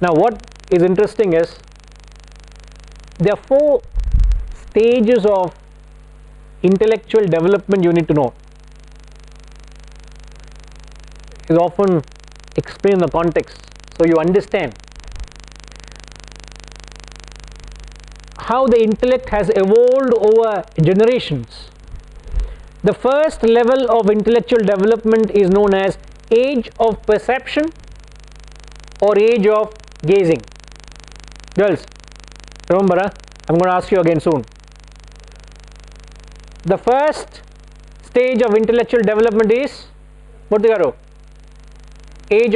Now what is interesting is there are 4 stages of intellectual development you need to know. Is often explained in the context so you understand how the intellect has evolved over generations. The first level of intellectual development is known as age of perception or age of gazing. Girls, remember, I'm going to ask you again soon. The first stage of intellectual development is what do you got? Age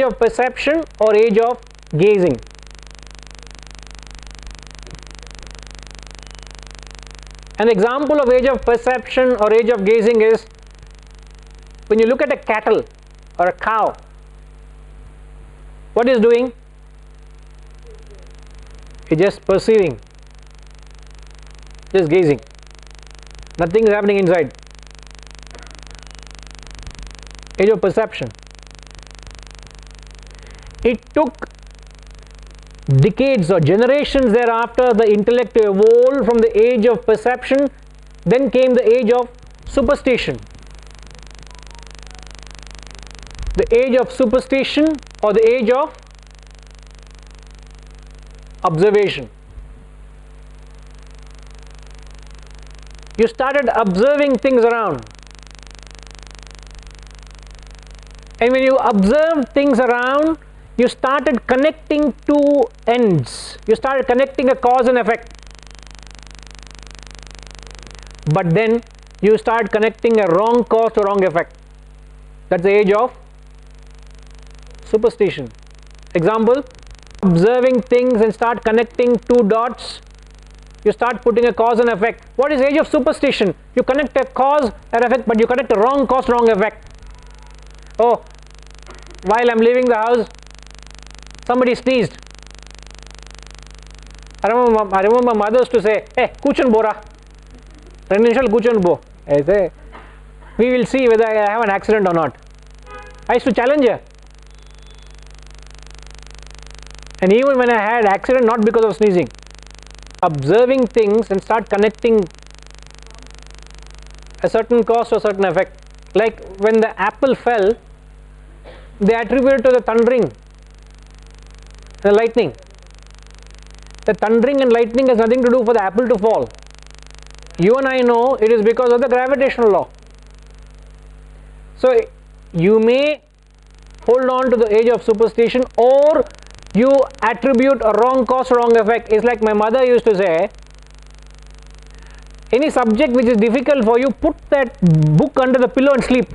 of perception or age of gazing. An example of age of perception or age of gazing is when you look at a cattle or a cow. What is doing? It's just perceiving, just gazing. Nothing is happening inside. Age of perception. It took decades or generations thereafter the intellect to evolve from the age of perception. Then came the age of superstition. The age of superstition or the age of observation. You started observing things around, and when you observed things around, you started connecting two ends. You started connecting a cause and effect, but then you start connecting a wrong cause to wrong effect. That's the age of superstition. Example, observing things and start connecting two dots. You start putting a cause and effect. What is age of superstition? You connect a cause and effect, but you connect a wrong cause, wrong effect. Oh, while I'm leaving the house, somebody sneezed. I remember mothers to say, "Hey, kuchan bora." Initial kuchan bo. I say, we will see whether I have an accident or not. I used to challenge her. And even when I had accident, not because of sneezing, observing things and start connecting a certain cause to a certain effect. Like when the apple fell, they attributed to the thundering, the lightning. The thundering and lightning has nothing to do for the apple to fall. You and I know it is because of the gravitational law. So you may hold on to the age of superstition, or you attribute a wrong cause, wrong effect. It's like my mother used to say, any subject which is difficult for you, put that book under the pillow and sleep.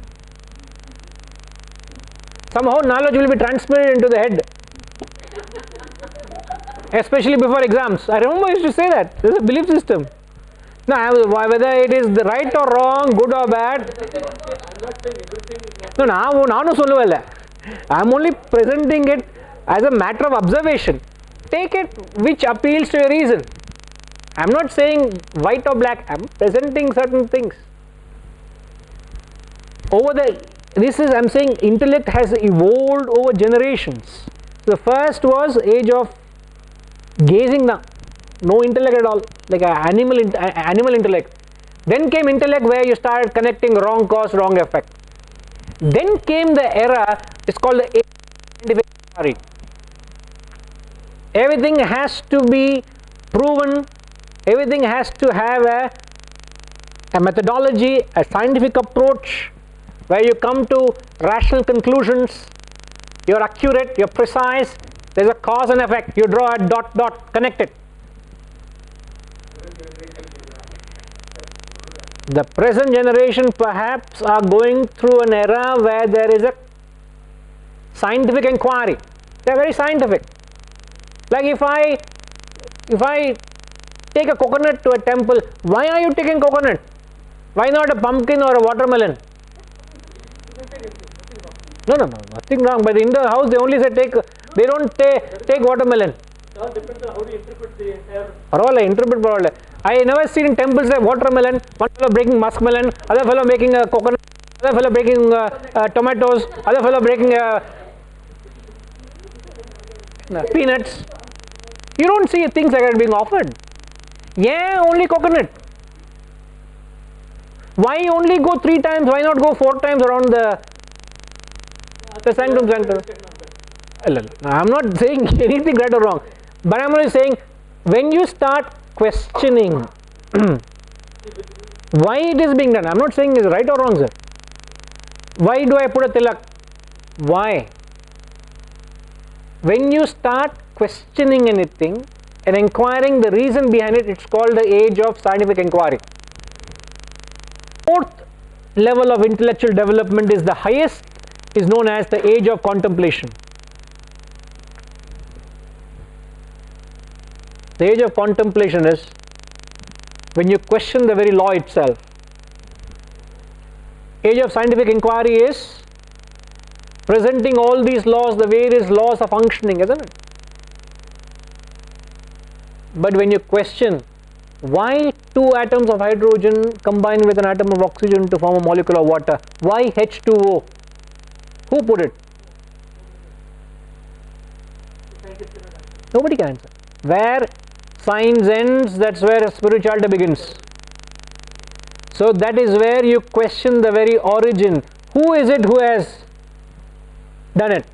Somehow knowledge will be transmitted into the head, especially before exams. I remember I used to say that. This is a belief system. Now, whether it is right or wrong, good or bad. No, I'm only presenting it as a matter of observation. Take it which appeals to your reason. I'm not saying white or black. I'm presenting certain things. I'm saying intellect has evolved over generations. The first was age of gazing now. No intellect at all, like animal intellect. Then came intellect where you started connecting wrong cause, wrong effect. Then came the era, it's called the age of scientific inquiry. Everything has to be proven, everything has to have a methodology, a scientific approach where you come to rational conclusions, you're accurate, you're precise, there's a cause and effect, you draw a dot, connect it. The present generation perhaps are going through an era where there is a scientific inquiry. They are very scientific. Like if I take a coconut to a temple, why are you taking coconut? Why not a pumpkin or a watermelon? No, nothing wrong. But in the house they only say they don't take watermelon. It all depends on how do you interpret the entire. Parole. I never seen in temples like watermelon, one fellow breaking muskmelon, other fellow making a coconut, other fellow breaking tomatoes, other fellow breaking No, peanuts. You don't see things like that being offered. Yeah, only coconut. Why only go 3 times? Why not go 4 times around the sanctum sanctum? I'm not saying anything right or wrong, but I'm only saying when you start questioning why it is being done. I'm not saying it's right or wrong, sir. Why do I put a tilak? Why? When you start questioning anything and inquiring the reason behind it, it's called the age of scientific inquiry. Fourth level of intellectual development is the highest, is known as the age of contemplation. The age of contemplation is when you question the very law itself. Age of scientific inquiry is presenting all these laws, the various laws of functioning, isn't it? But when you question why 2 atoms of hydrogen combine with an atom of oxygen to form a molecule of water, why H2O? Who put it? Nobody can answer. Where science ends, that's where spirituality begins. So that is where you question the very origin. Who is it who has done it?